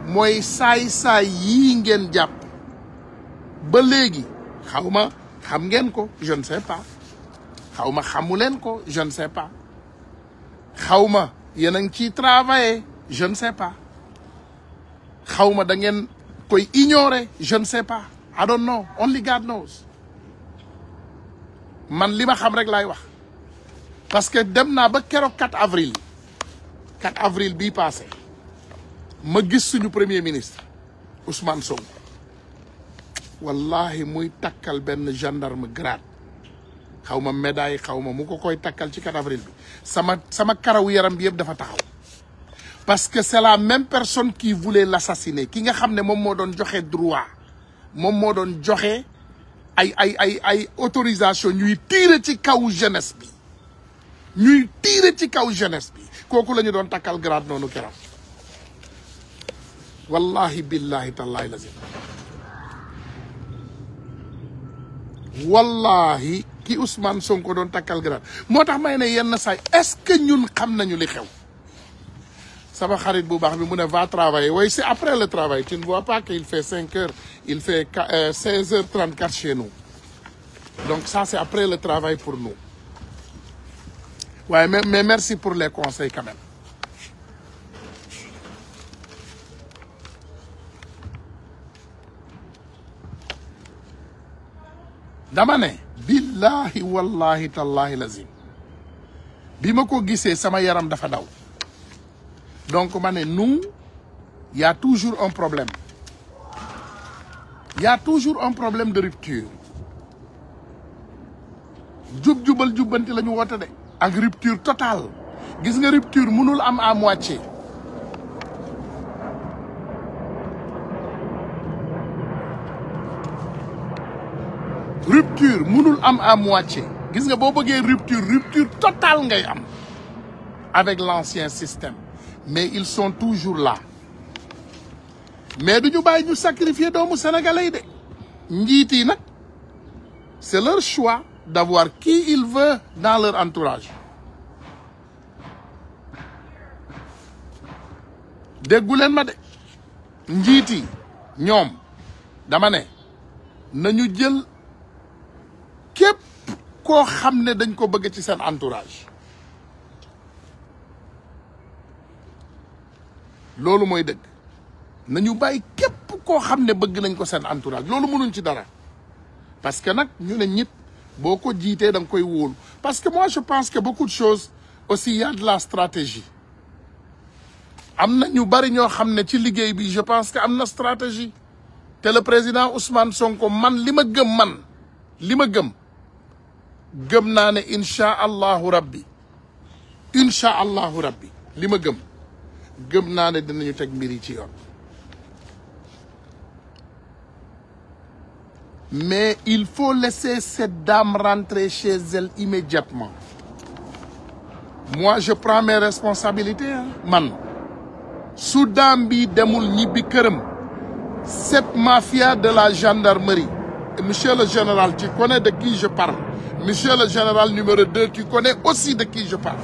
mooy saay-saay yii ngeen jàpp ba léegi xawma xam ngeen ko je ne sais pas xawma xamu leen ko je ne sais pas xawma yéen a ngi ciy travailler je ne sais pas xawma da ngeen koy ignorer je ne sais pas I don't know, only God knows. man li ma xam rek laay wax parce que dem naa ba keroog 4 avril bii passé ma gis suñu premier ministre Ousmane Sonko wallahi muy takkal benn gendarme grade xaw ma médaille xaw ma mu ko koy takkal ci 4 avril bi sama karaw yaram bi yëpp dafa taxaw parce que c'est la même personne qui voulait l'assassiner ki nga xam ne moom moo doon joxe droit moom moo doon joxe ay autorisation ñuy tirer ci kaw jeunesse bi kooku la ñu doon takkal grade noonu keroog wallahi billahi tallahi lazim wallahi ki Ousmane Sonko doon takkal grade moo tax may ne yenn saay est-ce que ñun xam nañu li xew sama xarit bu baax bi mu ne va travailler oui c'est après le travail tu ne vois pas qu'il fait 5 heures il fait 16h34 chez nous donc ça c'est après le travail pour nous ouais mais merci pour les conseils quand même dama ne billahi wallahi tallahi lazim bi ma ko gisee sama yaram dafa daw donc ma ne nous il y a toujours un problème de rupture jubal jubbanti la ñu woote de ak rupture totale gis nga rupture mënul am à moitié rupture mënul am à moitié gis nga boo bëggee rupture totale ngay am avec l'ancien système mais ils sont toujours là mais duñu bàyyi ñu sacrifier doomu sénégalais yi de njiit yi nag c'est leur choix d'avoir qui ils veulent dans leur entourage déggu leen ma de njiit yi ñoom dama ne nañu jël képp koo xam ne dañ ko bëgg ci seen entourage loolu mooy dëgg nañu bàyyi képp koo xam ne bëgg nañ ko seen entourage loolu mënuñ ci dara parce que nag ñu ne ñit boo ko jiitee da nga koy wóolu parce que moi je pense que beaucoup de choses aussi il y a de la stratégie am na ñu bari ñoo xam ne ci liggéey bi je pense que am na stratégie te le président Ousmane Sonko man li ma gëm gëm naa ne incha allahu rabbi li ma gëm naa ne dinañu teg mbir yi ci yoon mais il faut laisser cette dame rentrer chez elle immédiatement moi je prends mes responsabilités man su dame bi demul ñibbi këram cette mafia de la gendarmerie monsieur le général tu connais de qui je parle monsieur le général numéro 2 tu connais aussi de qui je parle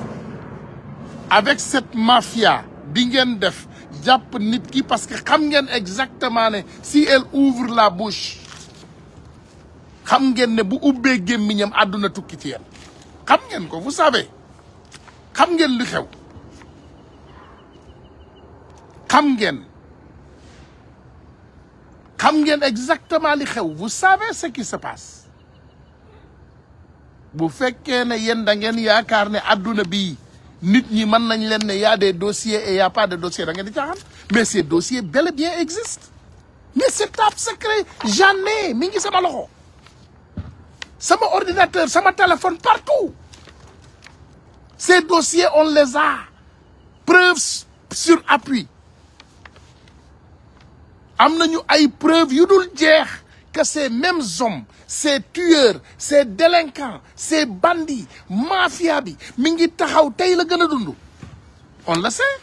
avec cette mafia bi ngeen def jàpp nit ki parce que xam ngeen exactement ne si elle ouvre la bouche xam ngeen ne bu ubbee gémmiñam àdduna tukki ci yéen xam ngeen ko vous savez xam ngeen li xew xam ngeen exactement li xew vous savez ce qui se passe bu fekkee ne yéen da ngeen yaakaar ne àdduna bii nit ñi mën nañ leen ne y a des dossiers et y a pas de dossiers da ngeen di caaxaan mais ces dossiers bel et bien existent mais c'est top secret j'en ai mi ngi sama loxo sama ordinateur sama téléphone partout ces dossiers on les a preuves sur appui am nañu ay preuves yu dul jeex que ces mêmes hommes ces tueurs ces délinquants ces bandits mafia bi mi ngi taxaw tey la gën a dund on le sait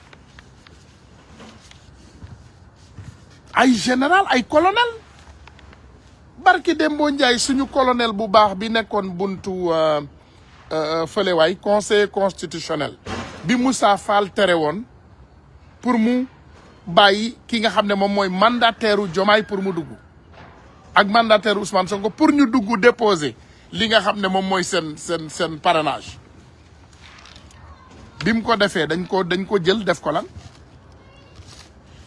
ay général ay colonel barki Dembo Ndiaye suñu colonel bu baax bi nekkoon buntu fële waay conseiller constitutionnel bi Moussa Fall tere woon pour mu bàyyi ki nga xam ne moom mooy mandataire u Diomaye pour mu dugg ak mandataire Ousmane Sonko pour ñu dugg déposer li nga xam ne moom mooy seen parrainage bi mu ko defee dañ ko jël def ko lan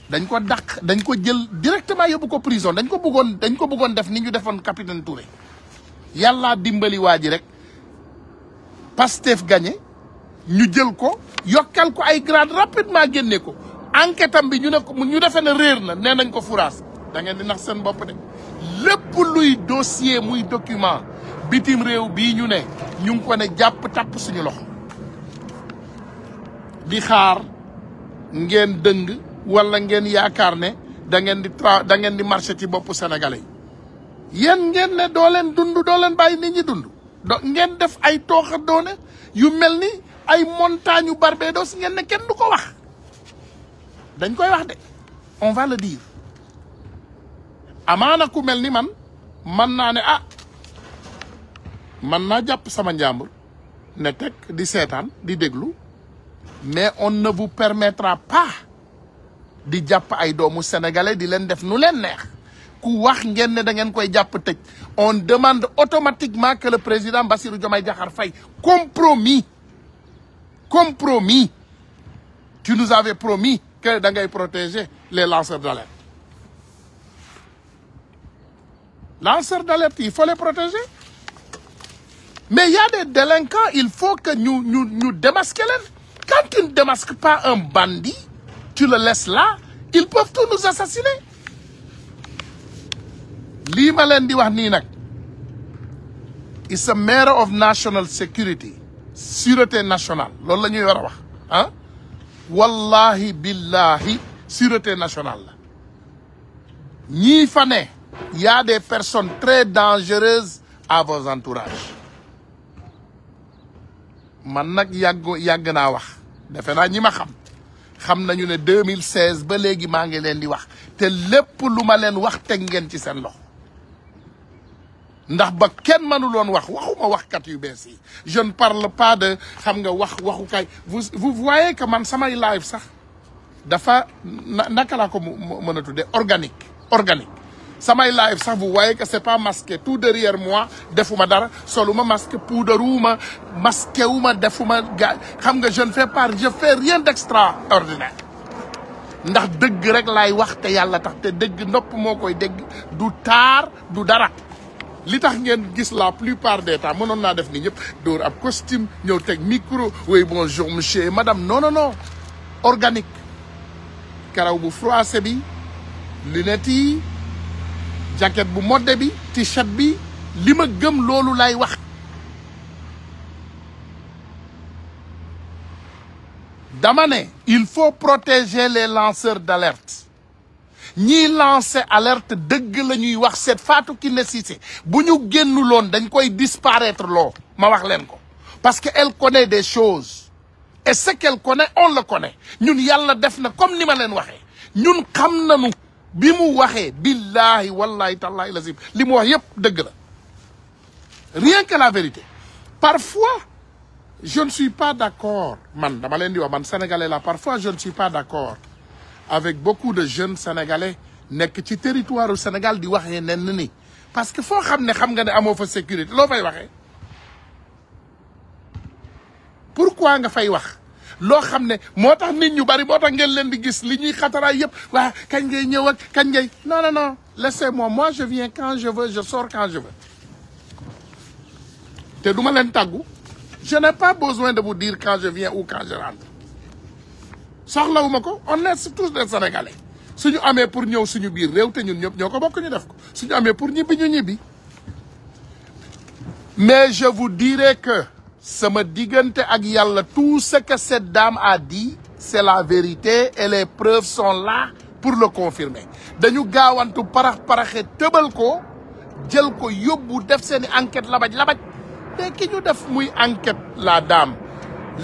dañ ko dàq dañ ko jël directement yóbbu ko prison dañ ko bëggoon def ni ñu defoon capitaine Touré yàlla dimbali waa ji rek Pastef gagné ñu jël ko yokkal ko ay grade rapidement génne ko enquête am bi ñu ne ko ñu defee ne réer na nee nañ ko furaas da ngeen di nax seen bopp de lépp luy dossier muy document bitim réew bii ñu ne ñu ngi ko ne jàpp tapp suñu loxo di xaar ngeen dëng wala ngeen yaakaar ne da ngeen di marché ci boppu sénégalais yi yéen ngeen ne doo leen dund doo leen bàyyi nit ñi dund ngeen def ay tooxa doone yu mel ni ay montagne yu Barbados ngeen ne kenn du ko wax dañ koy wax de on va le dire amaana ku mel ni man naa ne man naa jàpp sama njàmbur ne teg di seetaan di déglu mais on ne vous permettra pas di jàpp ay doomu sénégalais di leen def nu leen neex ku wax ngeen ne da ngeen koy jàpp tëj on demande automatiquement que le président Bassirou Diomaye Diakhar Faye compromis tu nous avais promis que da ngay protéger les lanceurs d'alerte il faut les protéger mais il y a des délinquants il faut que ñu démasquer leen quand tu ne démasques pas un bandit tu le laisses là ils peuvent tous nous assassiner lii ma leen di wax nii nag it's a matter of national security sûreté nationale loolu la ñuy war a wax wallahi billahi sûreté nationale la ñii fa ne y a des personnes très dangereuses à vos entourages man nag yàgg naa wax defe naa ñi ma xam nañu ne 2016 ba léegi maa ngi leen di wax te lépp lu ma leen wax teg ngeen ci seen loxo ndax ba kenn mënuloon waxuma waxkat yu bees yi je ne parle pas de xam nga waxukaay vous voyez que man samay live sax dafa naka laa ko mën a tuddee organique samay live sax vous voyez que c'est pas masqué tout derrière moi defuma dara soluma masque puudaruma masqué wuma defuma xam nga je fais rien d'extraordinaire ndax dëgg rek laay wax te yàlla tax te dëgg nopp moo koy dégg du taar du dara li tax ngeen gis la plupart des temps mënoon naa def ni ñëpp dóor ab costume ñëw teg micro oui bonjour monsieur et madame non organique karaw bu froissé bi lunettes yi jacket bu modde bi t-shirt bi li ma gëm loolu lay wax dama ne il faut protéger les lanceurs d'alerte ñiy lancer alerte dëgg la ñuy wax seet Fatou Kiné Cissé bu ñu génnuloon dañ koy disparaître loo ma wax leen ko parce que elle connaît des choses et ce qu'elle connaît on le connaît ñun yàlla def na comme ni ma leen waxee ñun xam nañu bi mu waxee billahi wallahi tallahi lazim li mu wax yépp dëgg la rien que la vérité parfois je ne suis pas d'accord man dama leen di wax man sénégalais la parfois je ne suis pas d'accord avec beaucoup de jeunes sénégalais nekk ci territoire u Sénégal di waxee nen ni parce que foo xam nga ne amoo fa sécurité loo fay waxee pourquoi nga fay wax loo xam ne moo tax nit ñu bari moo tax ngeen leen di gis li ñuy xataraay yëpp waa kañ ngay ñëw ak kañ ngay non laissez-moi je viens quand je veux je sors quand je veux te duma leen tàggu je n'ai pas besoin de vous dire quand je viens ou quand je rentre soxlawuma ko on est tous des Sénégalais suñu amee pour ñëw suñu biir réew te ñun ñëpp ñoo ko bokk ñu def ko suñu amee pour ñibbi ñu ñibbi mais je vous dirai que sama diggante ak yàlla tout ce que cette dame a dit c'est la vérité et les preuves sont là pour le confirmer dañu gaawantu paraxe tëbal ko jël ko yóbbu def seeni enquête labaj te ki ñu def muy enquête la dame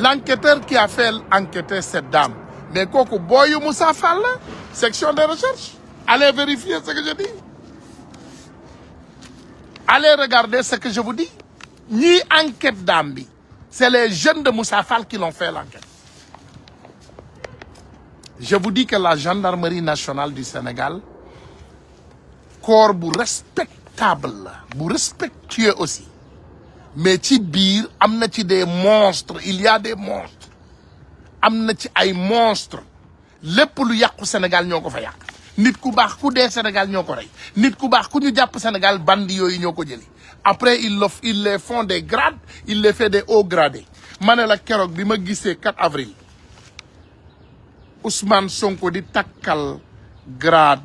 l'enquêteur qui a fait enquêter cette dame mais kooku booyu Moussa Fall la section de recherche allez vérifier ce que je dis allez regarder ce que je vous dis ñii enquête dame bi c'est les jeunes de Moussa Fall qui l'ont fait l'enquête je vous dis que la gendarmerie nationale du Sénégal corps bu respectable la bu respectueux aussi mais ci biir am na ci des monstres il y a des monstres am na ci ay monstres lépp lu yàqu Sénégal ñoo ko fa yàq nit ku baax ku dee Sénégal ñoo ko rey nit ku baax ku ñu jàpp Sénégal bandi yooyu ñoo ko jëli après ils les font des grades ils les fait des hauts gradés ma ne la keroog bi ma gisee 4 avril Ousmane Sonko di takkal grade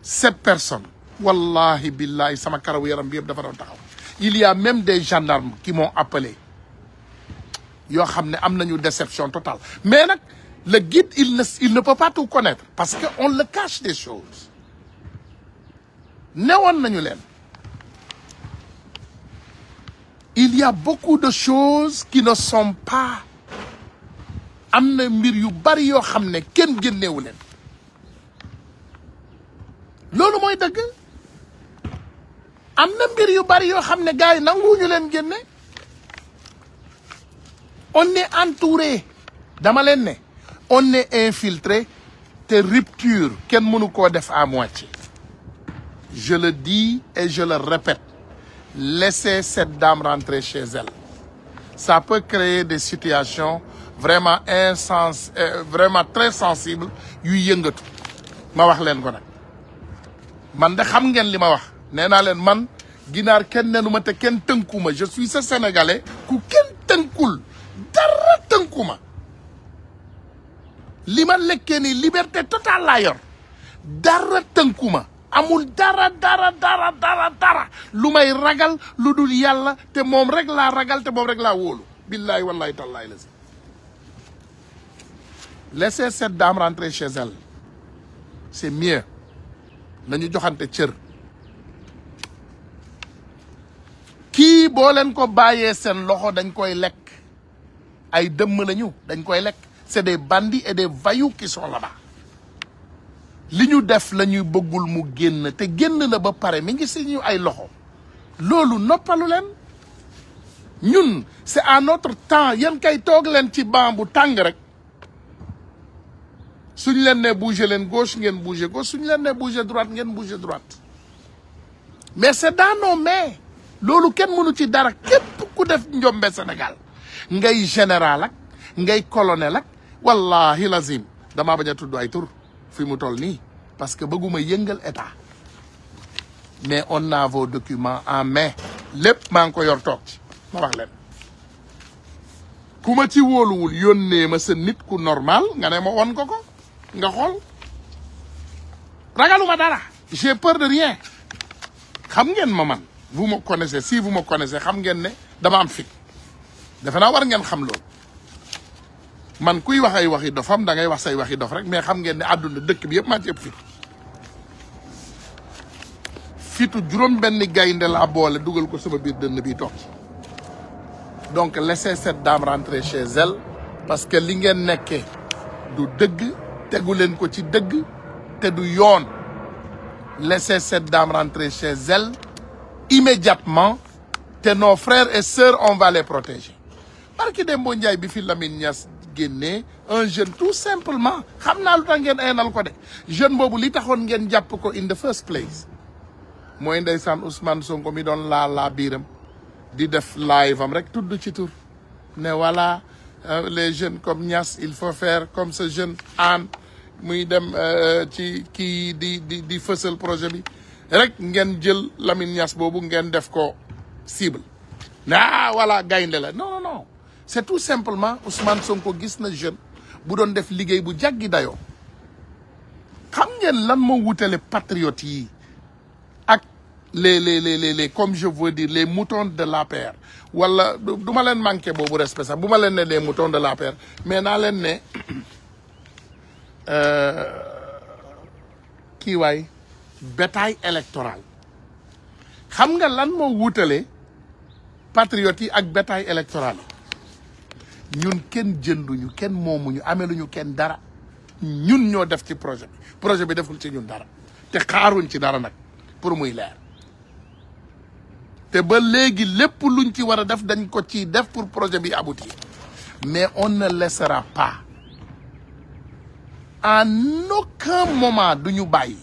7 personnes wallahi billahi sama karaw yaram bi yëpp dafa doon taxaw il y a même des gendarmes qui m'ont appelé yoo xam ne am nañu déception totale mais nag le guide il ne peut pas tout connaître parce que on le cache des choses newoon nañu leen il y a beaucoup de choses qui ne sont pas am na mbir yu bari yoo xam ne kenn génneewu leen loolu mooy dëgg am na mbir yu bari yoo xam ne gars yi nanguwuñu leen génne on est entouré dama leen ne on est infiltré te rupture kenn mënu koo def à moitié je le dis et je le répète laissez cette dame rentrer chez elle ça peut créer des situations vraiment vraiment très sensibles yuy yëngatu ma wax leen ko nag man de xam ngeen li ma wax nee naa leen man ginaar kenn nenu ma te kenn tënkuma je suis ce Sénégalais ku kenn tënkul dara tënkuma li ma lekkee ni liberté totale laa yor dara tënkuma amul dara lu may ragal lu dul yàlla te moom rek laa ragal te moom rek laa wóolu billahi wallahi tallahi la si laissez cette dame rentrer chez elle c'est mieux nañu joxante cër kii boo leen ko bàyyee seen loxo dañ koy lekk ay dëmm lañu dañ koy lekk c'est des bandits et des voyous qui sont là-bas li ñu def la ñuy bëggul mu génn te génn na ba pare mi ngi si ñu ay loxo loolu noppalu leen ñun c'est à notre temps yéen kay toog leen ci banc bu tàng rek suñ leen ne bouger leen gauche ngeen bouger gauche suñ leen ne bouger droite ngeen bouger droite mais c'est dans nos mains loolu kenn mënu ci dara képp ku def njombe Sénégal ngay général ak ngay colonel ak wallahi lazim damaa bañ a tudd ay tur fi mu toll nii parce que bëgguma yëngal état mais on a vos documents en main lépp maa ngi ko yor toog ci ma wax leen ku ma ci wóoluwul yónnee ma sa nit ku normal nga ne ma won ko nga xool ragaluma dara j'ai peur de rien xam ngeen ma man vous me connaissez si vous me connaissez xam ngeen ne dama am fit defe naa war ngeen xam loolu man kuy wax ay waxi dofam da ngay wax say waxi dof rek mais xam ngeen ne àdduna dëkk bi yëpp maa ci ëpp fit fitu juróom benn gaynde la boole dugal ko sama biir dënn bi toog donc laissez cette dame rentrer chez elle parce que li ngeen nekkee du dëgg tegu leen ko ci dëgg te du yoon laissez cette dame rentrer chez elle immédiatement te nos frères et sœurs on va les protéger barki Dembo Ndiaye bi fi Lamine Niass génnee un jeune tout simplement xam naa lu tax ngeen aynal ko de jeune boobu li taxoon ngeen jàpp ko in the first place mooy ndeysaan Ousmane Sonko mi doon laa biiram di def live am rek tudd ci tur ne voilà les jeunes comme Niass il faut faire comme ce jeune Anne muy dem ci kii di fësal projet bi rek ngeen jël Lamine Niass boobu ngeen def ko cible ah voilà gaynde la non non c'est tout simplement Ousmane Sonko gis na jeune bu doon def liggéey bu jaggi dayoo xam ngeen lan moo wutale patriotes yi ak les comme je veux dire les moutons de l'APR wala du ma leen manqué boobu respect sax bu ma leen ne les moutons de l'APR mais naa leen ne kii waay bétail électoral xam nga lan moo wutale patriotes yi ak bétail électoral yi ñun kenn jënduñu kenn moomuñu ameluñu kenn dara ñun ñoo def ci projet bi deful ci ñun dara te xaaruñ ci dara nag pour muy leer te ba léegi lépp luñ ci war a def dañ ko ci def pour projet bi aboutir mais on ne laissera pas en aucun moment duñu bàyyi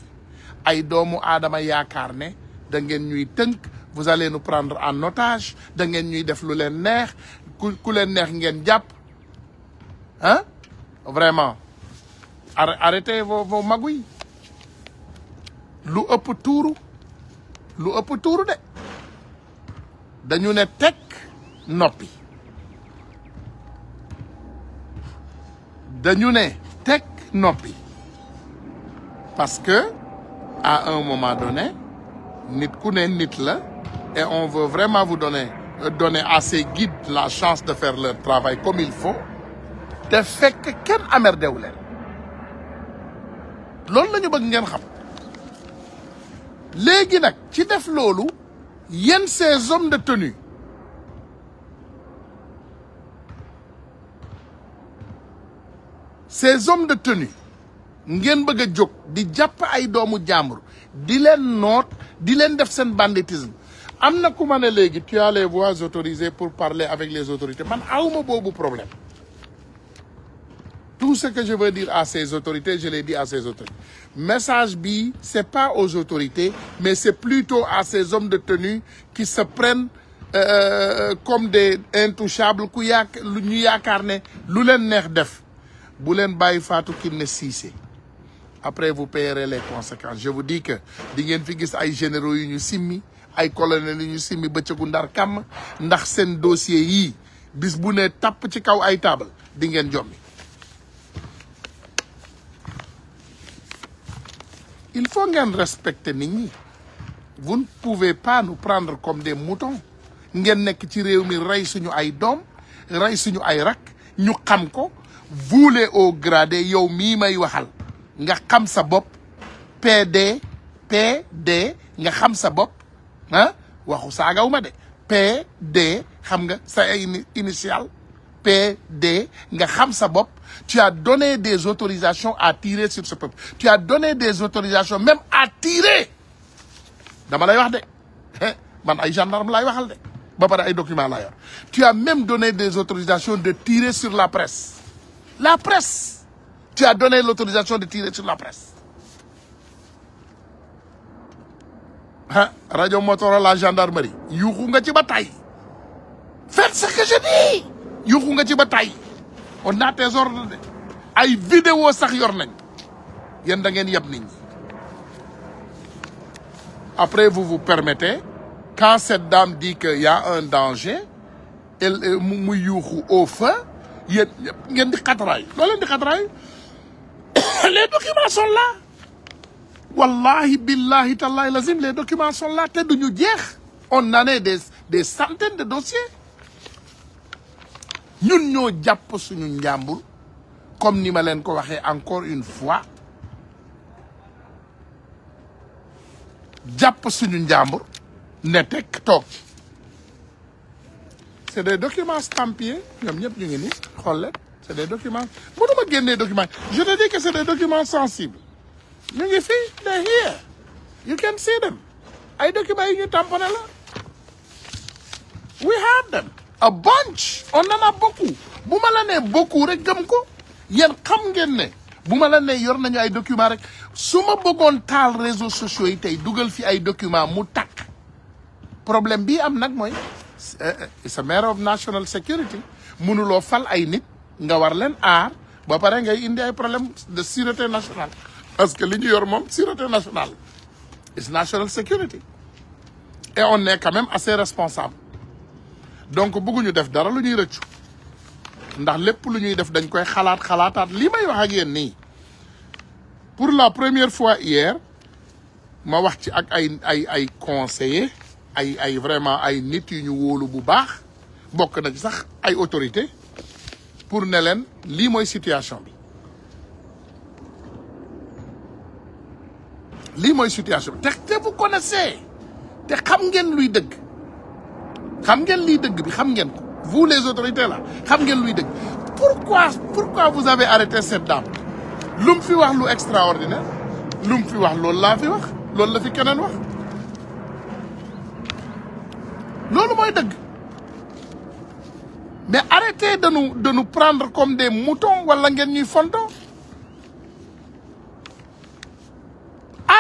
ay doomu aadama yaakaar ne da ngeen ñuy tënk, vous allez nous prendre en otage, da ngeen ñuy def lu leen neex, ku leen neex ngeen jàpp. Hein? Vraiment. Arrêtez vos magouilles. Lu ëpp tuuru de. Dañu ne tek noppi. Dañu ne tek noppi. Parce que à un moment donné, nit ku ne nit la, et on veut vraiment vous donner à ces guides la chance de faire leur travail comme il faut. Te fekk kenn amerdewu leen. Loolu la ñu bëgg ngeen xam. Léegi nag ci def loolu, yéen ces hommes de tenue ngeen bëgg a jóg di jàpp ay doomu jàmbur di leen noot di leen def seen banditisme. Am na ku ma ne léegi tu as les voies autorisées pour parler avec les autorités. Man awma boobu problème. Tout ce que je veux dire à ces autorités, je l'ai dit à ces autorités. Message bi, c'est pas aux autorités, mais c'est plutôt à ces hommes de tenue qui se prennent comme des intouchables, lu ñu yaakaar ne lu leen neex def. Bu leen bàyyi Fatou Kiné Cissé. Après vous payerez les conséquences. Je vous dis que di ngeen fi gis ay généraux yu ñu simmi, ay colonels yu ñu simmi bëccëgu ndar kàmm, ndax seen dossier yii bis bu ne tapp ci kaw ay table di ngeen jommi. Il faut ngeen respecter nit ñi. Vous ne pouvez pas nous prendre comme des moutons. Ngeen nekk ci réew mi rey suñu ay doom, rey suñu ay rak, ñu xam ko, vous les hauts gradés, yow mii may waxal, nga xam sa bopp, PD, nga xam sa bopp, ah, waxu saagaw ma de, PD, xam nga sa initial, PD, nga xam sa bopp. Tu as donné des autorisations à tirer sur ce peuple. Tu as donné des autorisations même à tirer. Dama lay wax de. Man ay gendarme lay waxal de. Ba pare ay documents la yor. Tu as même donné des autorisations de tirer sur la presse. La presse. Tu as donné l'autorisation de tirer sur la presse. Hein? Radio Motorola, gendarmerie. Yuxu nga ci ba tay. Faites ce que je dis. Yuxu nga ci ba tay. On a tes ordres de ay vidéo sax yor nañ yéen da ngeen yab nit ñi. Après vous permettez, quand cette dame dit qu'il y a un danger, elle mu yuuxu au feu, yéen ngeen di xatraay loo leen di xatraay. Les documents sont là. Wallahi billahi tallahi lazim, les documents sont là te duñu jeex. On en a des centaines de dossiers. Ñun ñoo jàpp suñu njàmbur comme ni ma leen ko waxee encore une fois, jàpp suñu njàmbur ne tekk toog. C'est des documents stampillés ñoom ñëpp ñu ngi nii xool leen, c'est des documents. Mënuma génnee documents. Je te dis que c'est des documents sensibles. ñu ngi fii, they're here. You can see them. Ay documents yi ñu tamponné la. We have them. A bunch. On en a beaucoup. Bu ma la nee beaucoup rek gëm ko. Yéen xam ngeen ne bu ma la nee yor nañu ay documents rek su ma bëggoon taal réseaux sociaux yi tey dugal fi ay documents mu takk. Problème bii am nag mooy it's a matter of national security. Mënuloo fal ay nit nga war leen aar ba pare ngay indi ay problème de sûreté nationale. Parce que li ñu yor moom sûreté nationale. It's national security. Et on est quand même assez responsable. Donc bëgguñu def dara lu ñuy rëccu ndax lépp lu ñuy def dañ koy xalaataat li may wax ak yéen nii. Pour la première fois hier ma wax ci ak ay conseillers ay vraiment ay nit yu ñu wóolu bu baax bokk na ci sax ay autorités pour ne leen lii mooy situation bi. Lii mooy situation bi te vous connaissez te xam ngeen luy dëgg. Xam ngeen lii dëgg bi xam ngeen ko vous les autorités là xam ngeen luy dëgg. Pourquoi vous avez arrêté cette dame? Lu mu fi wax lu extraordinaire lu mu fi wax loolu laa fi wax loolu la fi keneen wax loolu mooy dëgg. Mais arrêtez de nous prendre comme des moutons wala ngeen ñuy fonto.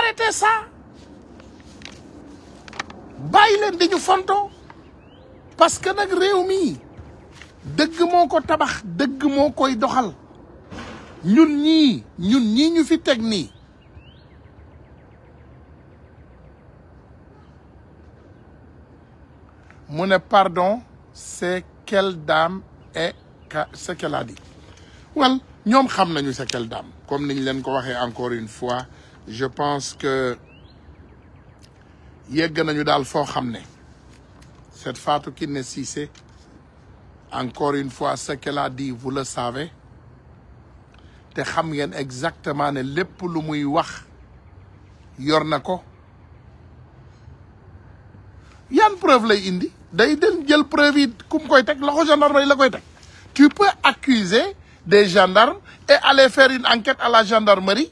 arrêtez ça bàyyi leen di ñu fonto parce que nag réew mi dëgg moo ko tabax dëgg moo koy doxal ñun ñii ñu fi teg nii mu ne pardon c'est quelle dame et ce qu'elle a dit well ñoom xam nañu c'est quelle dame comme niñ leen ko waxee encore une fois je pense que yegg nañu daal foo xam ne cette Fatou Kiné Cissé encore une fois ce qu'elle a dit vous le savez te xam ngeen exactement ne lépp lu muy wax yor na ko yan preuve lay indi day del jël preuve yi ku mu koy teg loxo gendarmerie la koy teg tu peux accuser des gendarmes et aller faire une enquête à la gendarmerie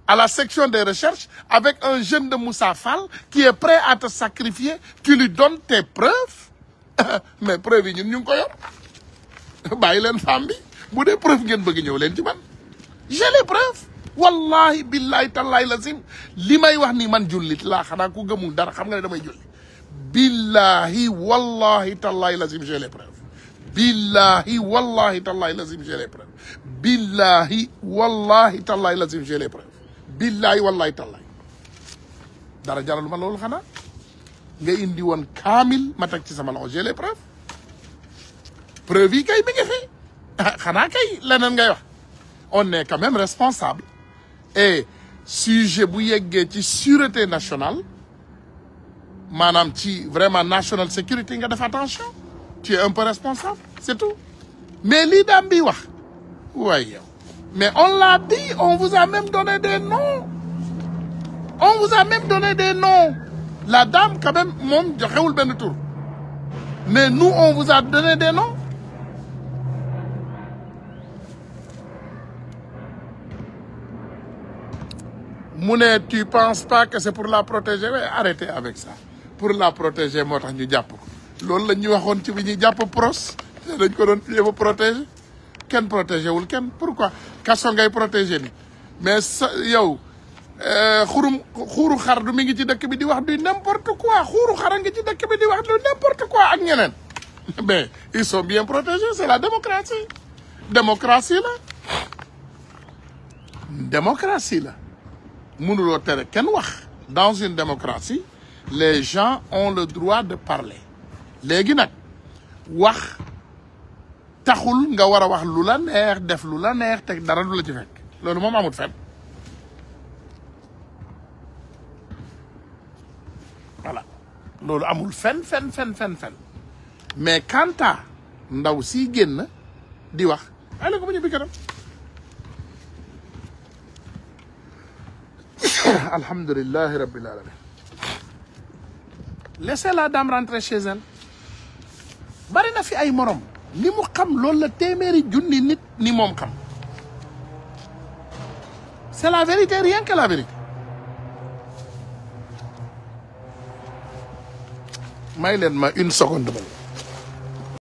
à la section des recherches avec un jeune de Moussa Fall qui est prêt à te sacrifier tu lui donnes tes preuves mais preuve yi ñun ñu ngi ko yor bàyyi leen femme bi bu dee preuve ngeen bëgg ñëw leen ci man j'ai les preuves wallahi billahi tallahi lazim li may wax nii man jullit laa xanaa ku gëmul dara xam nga ne damay julli billahi wallahi tallahi lazim j'ai les preuves billahi wallahi tallahi lazim j'ai les preuves billahi wallahi tallahi lazim j'ai les preuves billahi wallahi tallahi dara jaralu ma loolu xanaa nga indi woon kaamil ma teg ci sama loxo j'ai les preuves preuve yi kay mi ngi fi xanaa kay leneen ngay wax on est quand même responsable et sujet bu yeggee ci sûreté nationale maanaam ci vraiment national security nga def attention tu es un peu responsable c'est tout mais lii daam bi wax waaye yow mais on l'a dit on vous a même donné des noms on vous a même donné des noms la dame quand même moom joxewul benn tour mais nous on vous a donné des noms mu ne tu penses pas que c'est pour la protéger mais arrêtez avec ça pour la protéger moo tax ñu jàpp ko loolu la ñuy waxoon ci bi ñuy jàpp pros dañ ko doon jéem a protéger kenn protéger wul kenn pourquoi kaso ngay protéger ni mais sa yow xuuru xar du mi ngi ci dëkk bi di wax du n'importe quoi xuuru xar a ngi ci dëkk bi di wax du n'importe quoi ak ñeneen mais ils sont bien protégés c'est la démocratie démocratie la mënuloo tere kenn wax dans une démocratie les gens ont le droit de parler léegi nag wax taxul nga war a wax lu la neex def lu la neex te dara du la ci fekk loolu moom amut fen voilà loolu amul fen mais kanta ndaw si génn di wax ay la ko ba ñu bi kanam alhamdulillahi rabbil alamin laissez la dame rentrer chez elle bari na fi ay morom li mu xam loolu la téeméeri junni nit ni moom xam c'est la vérité rien que la vérité may leen ma une seconde ba